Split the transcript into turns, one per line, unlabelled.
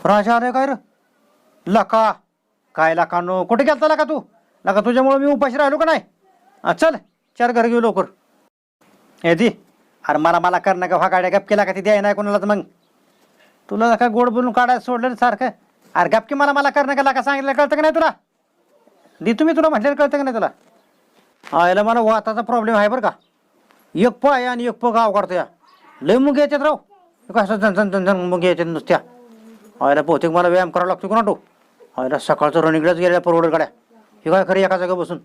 राजा आलाय काय रे? लका काय लका नो कुठे गेलता लका तू? लका तुझ्यामुळे मी उपाशी राहिलो का नाही? चल 4 घर घेऊ लवकर. हे दी अरे मला मला कर ना का गाड्या गप केला का ती द्याय नाही कोणाला तर मग तुला काय गोड बोलून काढायला सोडलं सारखं. अरे गपकी मला मला कर ना का सांगितलं कळतं का नाही तुला? दी तुम्ही तुला म्हटलं कळतं का नाही तुला? याला मला वाताचा प्रॉब्लेम आहे बरं का. एक पाय आणि एक गाव काढतो या लय मुग याच्यात राव. कसं झन मुग याच्यात नुसत्या. आयला बहुतेक मला व्यायाम करावा लागतो कोणा तो. आयला सकाळचं रनिंगलाच गेल्या परवडत गाड्या. हे काय खरं एका जागा बसून